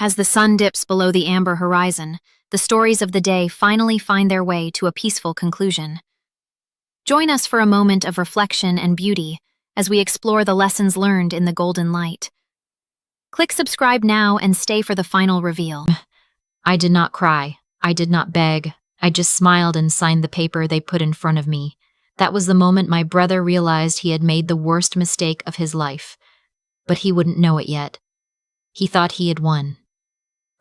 As the sun dips below the amber horizon, the stories of the day finally find their way to a peaceful conclusion. Join us for a moment of reflection and beauty as we explore the lessons learned in the golden light. Click subscribe now and stay for the final reveal. I did not cry. I did not beg. I just smiled and signed the paper they put in front of me. That was the moment my brother realized he had made the worst mistake of his life. But he wouldn't know it yet. He thought he had won.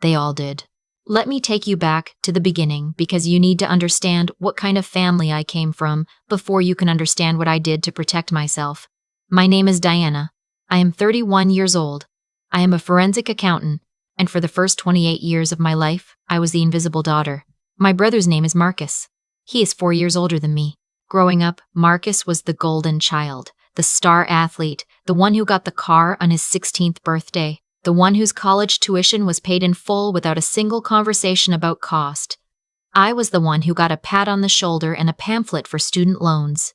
They all did. Let me take you back to the beginning because you need to understand what kind of family I came from before you can understand what I did to protect myself. My name is Diana. I am 31 years old. I am a forensic accountant, and for the first 28 years of my life, I was the invisible daughter. My brother's name is Marcus. He is 4 years older than me. Growing up, Marcus was the golden child, the star athlete, the one who got the car on his 16th birthday, the one whose college tuition was paid in full without a single conversation about cost. I was the one who got a pat on the shoulder and a pamphlet for student loans.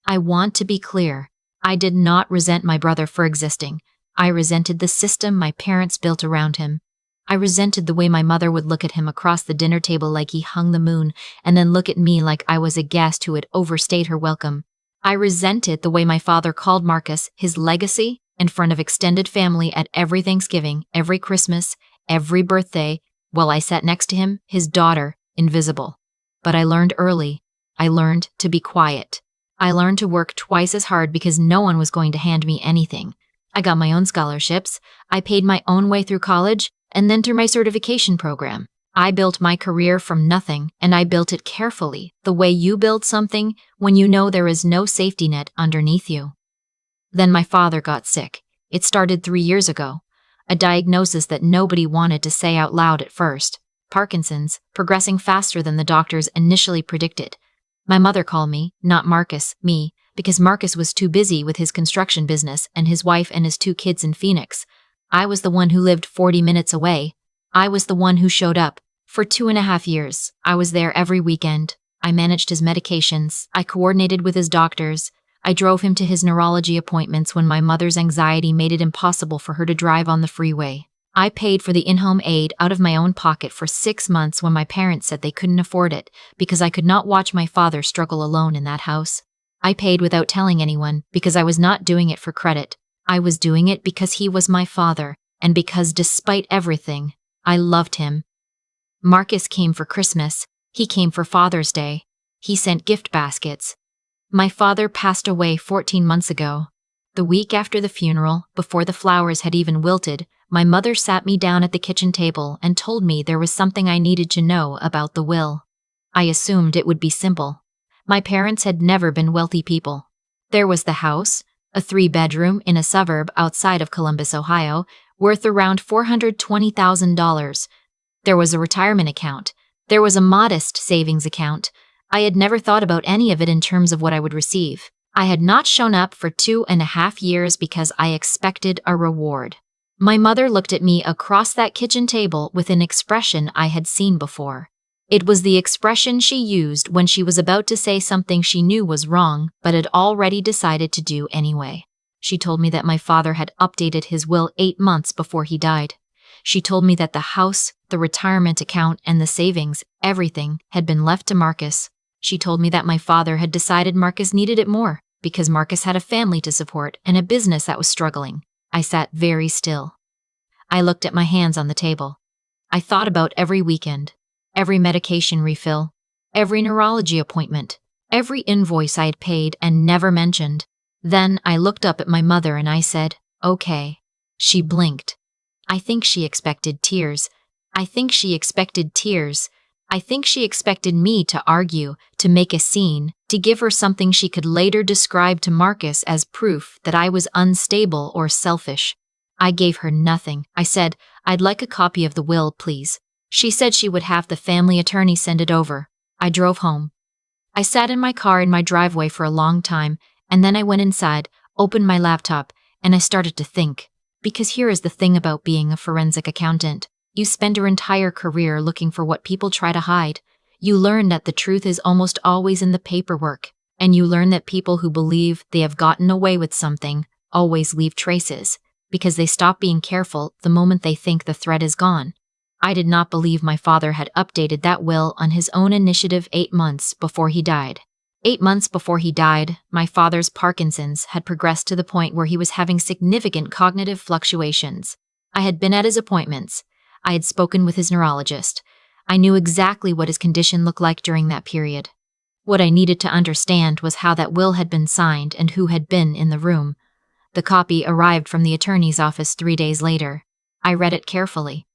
I want to be clear. I did not resent my brother for existing. I resented the system my parents built around him. I resented the way my mother would look at him across the dinner table like he hung the moon, and then look at me like I was a guest who had overstayed her welcome. I resented the way my father called Marcus his legacy in front of extended family at every Thanksgiving, every Christmas, every birthday, while I sat next to him, his daughter, invisible. But I learned early. I learned to be quiet. I learned to work twice as hard because no one was going to hand me anything. I got my own scholarships. I paid my own way through college and then through my certification program. I built my career from nothing, and I built it carefully, the way you build something when you know there is no safety net underneath you. Then my father got sick. It started 3 years ago. A diagnosis that nobody wanted to say out loud at first. Parkinson's, progressing faster than the doctors initially predicted. My mother called me, not Marcus, me, because Marcus was too busy with his construction business and his wife and his 2 kids in Phoenix. I was the one who lived 40 minutes away. I was the one who showed up. For 2.5 years, I was there every weekend. I managed his medications. I coordinated with his doctors. I drove him to his neurology appointments when my mother's anxiety made it impossible for her to drive on the freeway. I paid for the in-home aid out of my own pocket for 6 months when my parents said they couldn't afford it because I could not watch my father struggle alone in that house. I paid without telling anyone because I was not doing it for credit. I was doing it because he was my father, and because despite everything, I loved him. Marcus came for Christmas. He came for Father's Day. He sent gift baskets. My father passed away 14 months ago. The week after the funeral, before the flowers had even wilted, my mother sat me down at the kitchen table and told me there was something I needed to know about the will. I assumed it would be simple. My parents had never been wealthy people. There was the house, a 3-bedroom in a suburb outside of Columbus, Ohio, worth around $420,000. There was a retirement account. There was a modest savings account. I had never thought about any of it in terms of what I would receive. I had not shown up for 2.5 years because I expected a reward. My mother looked at me across that kitchen table with an expression I had seen before. It was the expression she used when she was about to say something she knew was wrong, but had already decided to do anyway. She told me that my father had updated his will 8 months before he died. She told me that the house, the retirement account, and the savings, everything, had been left to Marcus. She told me that my father had decided Marcus needed it more, because Marcus had a family to support and a business that was struggling. I sat very still. I looked at my hands on the table. I thought about every weekend. Every medication refill, every neurology appointment, every invoice I had paid and never mentioned. Then I looked up at my mother and I said, "Okay." She blinked. I think she expected tears. I think she expected tears. I think she expected me to argue, to make a scene, to give her something she could later describe to Marcus as proof that I was unstable or selfish. I gave her nothing. I said, "I'd like a copy of the will, please." She said she would have the family attorney send it over. I drove home. I sat in my car in my driveway for a long time, and then I went inside, opened my laptop, and I started to think. Because here is the thing about being a forensic accountant. You spend your entire career looking for what people try to hide. You learn that the truth is almost always in the paperwork, and you learn that people who believe they have gotten away with something always leave traces, because they stop being careful the moment they think the threat is gone. I did not believe my father had updated that will on his own initiative 8 months before he died. 8 months before he died, my father's Parkinson's had progressed to the point where he was having significant cognitive fluctuations. I had been at his appointments. I had spoken with his neurologist. I knew exactly what his condition looked like during that period. What I needed to understand was how that will had been signed and who had been in the room. The copy arrived from the attorney's office 3 days later. I read it carefully.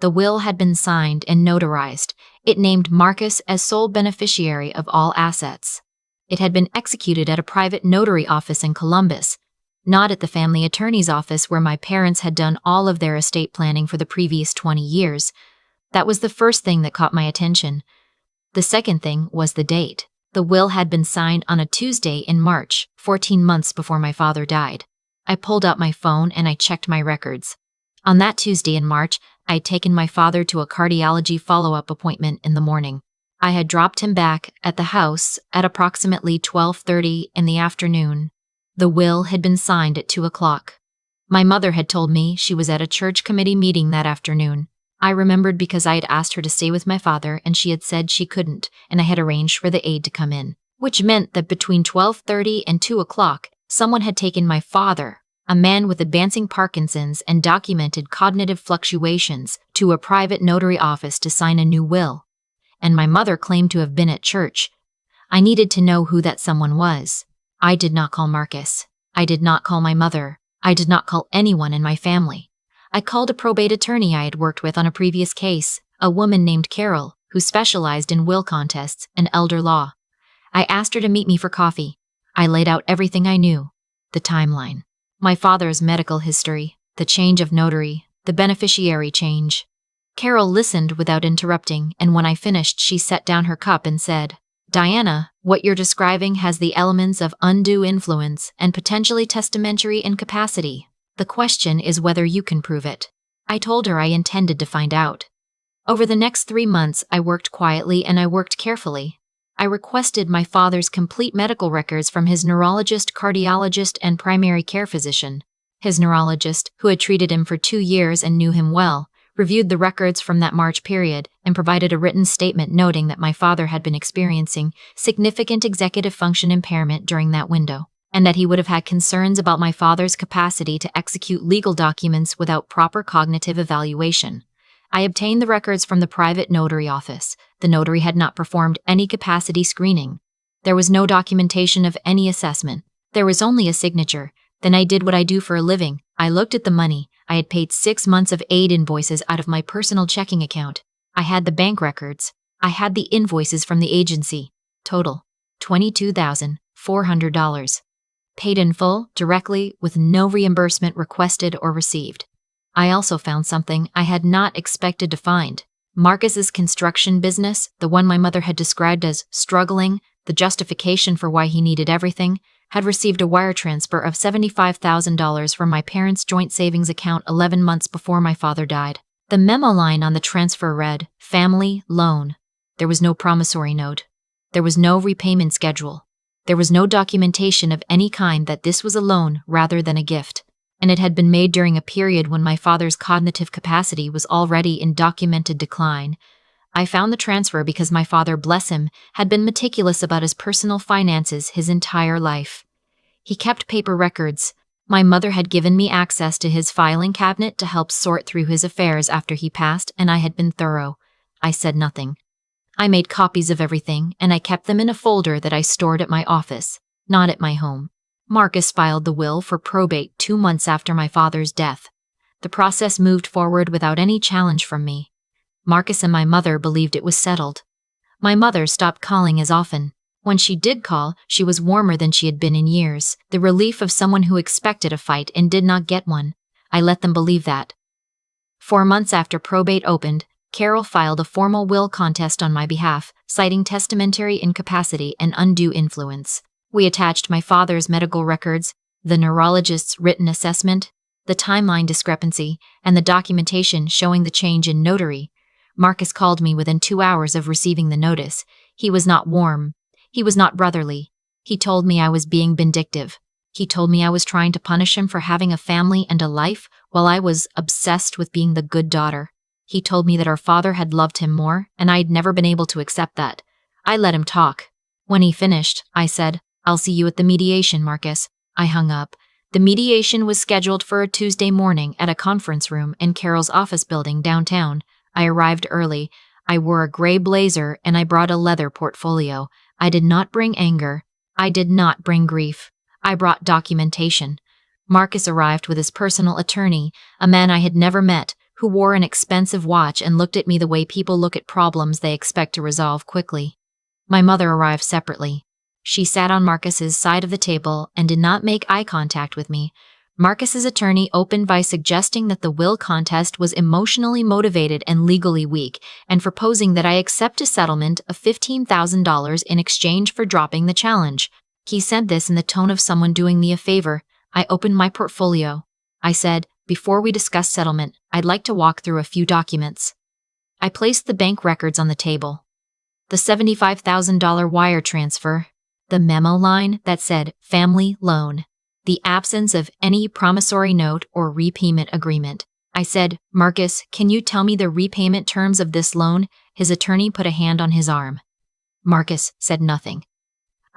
The will had been signed and notarized. It named Marcus as sole beneficiary of all assets. It had been executed at a private notary office in Columbus, not at the family attorney's office where my parents had done all of their estate planning for the previous 20 years. That was the first thing that caught my attention. The second thing was the date. The will had been signed on a Tuesday in March, 14 months before my father died. I pulled out my phone and I checked my records. On that Tuesday in March, I had taken my father to a cardiology follow-up appointment in the morning. I had dropped him back at the house at approximately 12:30 in the afternoon. The will had been signed at 2 o'clock. My mother had told me she was at a church committee meeting that afternoon. I remembered because I had asked her to stay with my father and she had said she couldn't, and I had arranged for the aide to come in, which meant that between 12:30 and 2 o'clock, someone had taken my father, a man with advancing Parkinson's and documented cognitive fluctuations, to a private notary office to sign a new will. And my mother claimed to have been at church. I needed to know who that someone was. I did not call Marcus. I did not call my mother. I did not call anyone in my family. I called a probate attorney I had worked with on a previous case, a woman named Carol, who specialized in will contests and elder law. I asked her to meet me for coffee. I laid out everything I knew, the timeline, my father's medical history, the change of notary, the beneficiary change. Carol listened without interrupting, and when I finished, she set down her cup and said, "Diana, what you're describing has the elements of undue influence and potentially testamentary incapacity. The question is whether you can prove it." I told her I intended to find out. Over the next 3 months, I worked quietly and I worked carefully. I requested my father's complete medical records from his neurologist, cardiologist, and primary care physician. His neurologist, who had treated him for 2 years and knew him well, reviewed the records from that March period and provided a written statement noting that my father had been experiencing significant executive function impairment during that window, and that he would have had concerns about my father's capacity to execute legal documents without proper cognitive evaluation. I obtained the records from the private notary office. The notary had not performed any capacity screening. There was no documentation of any assessment. There was only a signature. Then I did what I do for a living. I looked at the money. I had paid 6 months of aid invoices out of my personal checking account. I had the bank records. I had the invoices from the agency. Total, $22,400. Paid in full, directly, with no reimbursement requested or received. I also found something I had not expected to find. Marcus's construction business, the one my mother had described as struggling, the justification for why he needed everything, had received a wire transfer of $75,000 from my parents' joint savings account 11 months before my father died. The memo line on the transfer read, "Family loan." There was no promissory note. There was no repayment schedule. There was no documentation of any kind that this was a loan rather than a gift. And it had been made during a period when my father's cognitive capacity was already in documented decline. I found the transfer because my father, bless him, had been meticulous about his personal finances his entire life. He kept paper records. My mother had given me access to his filing cabinet to help sort through his affairs after he passed, and I had been thorough. I said nothing. I made copies of everything, and I kept them in a folder that I stored at my office, not at my home. Marcus filed the will for probate 2 months after my father's death. The process moved forward without any challenge from me. Marcus and my mother believed it was settled. My mother stopped calling as often. When she did call, she was warmer than she had been in years, the relief of someone who expected a fight and did not get one. I let them believe that. 4 months after probate opened, Carol filed a formal will contest on my behalf, citing testamentary incapacity and undue influence. We attached my father's medical records, the neurologist's written assessment, the timeline discrepancy, and the documentation showing the change in notary. Marcus called me within 2 hours of receiving the notice. He was not warm. He was not brotherly. He told me I was being vindictive. He told me I was trying to punish him for having a family and a life while I was obsessed with being the good daughter. He told me that our father had loved him more, and I'd never been able to accept that. I let him talk. When he finished, I said, "I'll see you at the mediation, Marcus." I hung up. The mediation was scheduled for a Tuesday morning at a conference room in Carol's office building downtown. I arrived early. I wore a gray blazer and I brought a leather portfolio. I did not bring anger. I did not bring grief. I brought documentation. Marcus arrived with his personal attorney, a man I had never met, who wore an expensive watch and looked at me the way people look at problems they expect to resolve quickly. My mother arrived separately. She sat on Marcus's side of the table and did not make eye contact with me. Marcus's attorney opened by suggesting that the will contest was emotionally motivated and legally weak, and proposing that I accept a settlement of $15,000 in exchange for dropping the challenge. He said this in the tone of someone doing me a favor. I opened my portfolio. I said, "Before we discuss settlement, I'd like to walk through a few documents." I placed the bank records on the table. The $75,000 wire transfer, the memo line that said family loan, the absence of any promissory note or repayment agreement. I said, "Marcus, can you tell me the repayment terms of this loan?" His attorney put a hand on his arm. Marcus said nothing.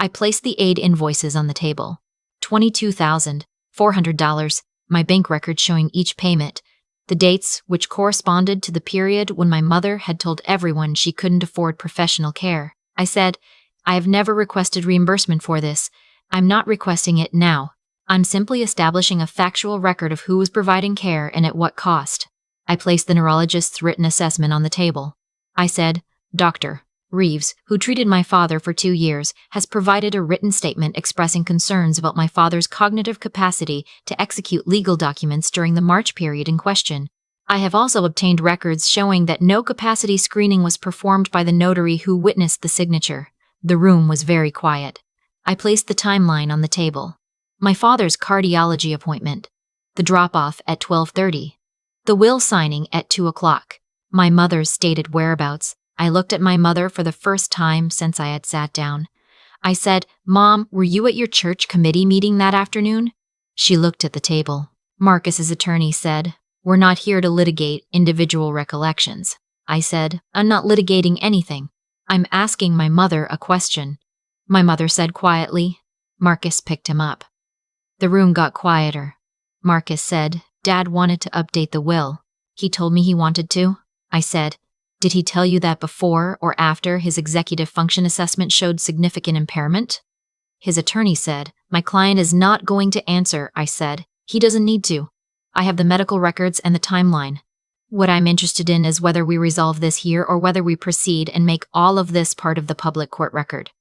I placed the aid invoices on the table. $22,400, my bank record showing each payment, the dates which corresponded to the period when my mother had told everyone she couldn't afford professional care. I said, "I have never requested reimbursement for this. I'm not requesting it now. I'm simply establishing a factual record of who was providing care and at what cost." I placed the neurologist's written assessment on the table. I said, "Dr. Reeves, who treated my father for 2 years, has provided a written statement expressing concerns about my father's cognitive capacity to execute legal documents during the March period in question. I have also obtained records showing that no capacity screening was performed by the notary who witnessed the signature." The room was very quiet. I placed the timeline on the table. My father's cardiology appointment, the drop-off at 12:30, the will signing at 2 o'clock, my mother's stated whereabouts. I looked at my mother for the first time since I had sat down. I said, "Mom, were you at your church committee meeting that afternoon?" She looked at the table. Marcus's attorney said, "We're not here to litigate individual recollections." I said, "I'm not litigating anything. I'm asking my mother a question." My mother said quietly. Marcus picked him up. The room got quieter. Marcus said, "Dad wanted to update the will. He told me he wanted to." I said, "Did he tell you that before or after his executive function assessment showed significant impairment?" His attorney said, "My client is not going to answer." I said, "He doesn't need to. I have the medical records and the timeline. What I'm interested in is whether we resolve this here or whether we proceed and make all of this part of the public court record."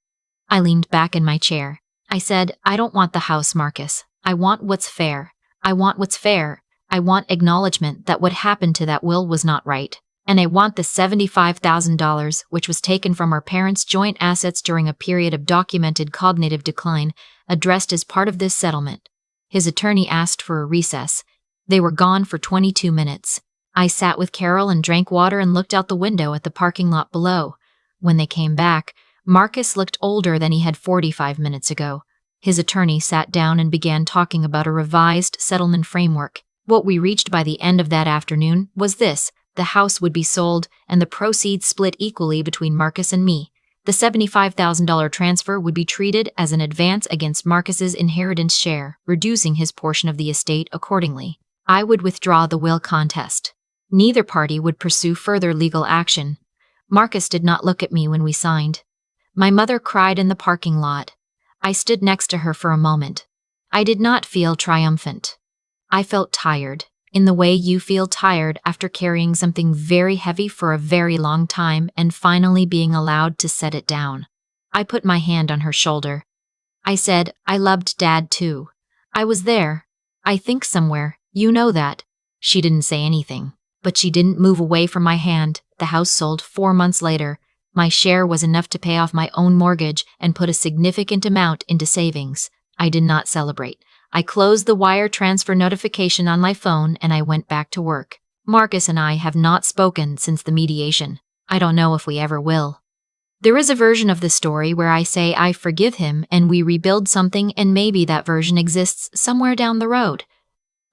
I leaned back in my chair. I said, "I don't want the house, Marcus. I want what's fair. I want what's fair. I want acknowledgement that what happened to that will was not right. And I want the $75,000, which was taken from our parents' joint assets during a period of documented cognitive decline, addressed as part of this settlement." His attorney asked for a recess. They were gone for 22 minutes. I sat with Carol and drank water and looked out the window at the parking lot below. When they came back, Marcus looked older than he had 45 minutes ago. His attorney sat down and began talking about a revised settlement framework. What we reached by the end of that afternoon was this: the house would be sold and the proceeds split equally between Marcus and me. The $75,000 transfer would be treated as an advance against Marcus's inheritance share, reducing his portion of the estate accordingly. I would withdraw the will contest. Neither party would pursue further legal action. Marcus did not look at me when we signed. My mother cried in the parking lot. I stood next to her for a moment. I did not feel triumphant. I felt tired, in the way you feel tired after carrying something very heavy for a very long time and finally being allowed to set it down. I put my hand on her shoulder. I said, "I loved Dad too. I was there. I think somewhere. You know that." She didn't say anything, but she didn't move away from my hand. The house sold 4 months later. My share was enough to pay off my own mortgage and put a significant amount into savings. I did not celebrate. I closed the wire transfer notification on my phone and I went back to work. Marcus and I have not spoken since the mediation. I don't know if we ever will. There is a version of the story where I say I forgive him and we rebuild something, and maybe that version exists somewhere down the road.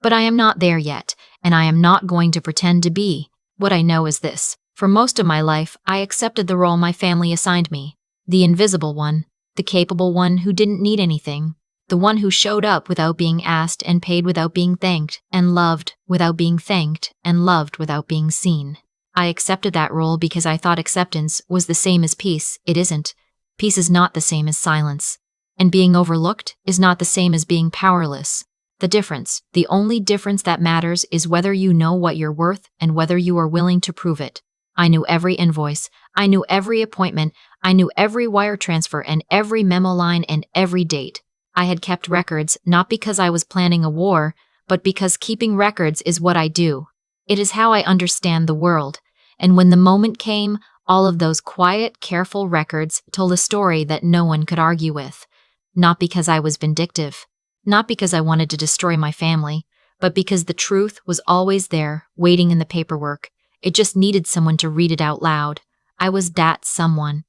But I am not there yet, and I am not going to pretend to be. What I know is this. For most of my life, I accepted the role my family assigned me. The invisible one, the capable one who didn't need anything, the one who showed up without being asked and paid without being thanked, and loved without being thanked, and loved without being seen. I accepted that role because I thought acceptance was the same as peace. It isn't. Peace is not the same as silence. And being overlooked is not the same as being powerless. The only difference that matters is whether you know what you're worth and whether you are willing to prove it. I knew every invoice, I knew every appointment, I knew every wire transfer and every memo line and every date. I had kept records not because I was planning a war, but because keeping records is what I do. It is how I understand the world. And when the moment came, all of those quiet, careful records told a story that no one could argue with. Not because I was vindictive, not because I wanted to destroy my family, but because the truth was always there, waiting in the paperwork. It just needed someone to read it out loud. I was that someone.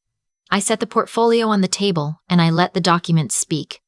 I set the portfolio on the table, and I let the documents speak.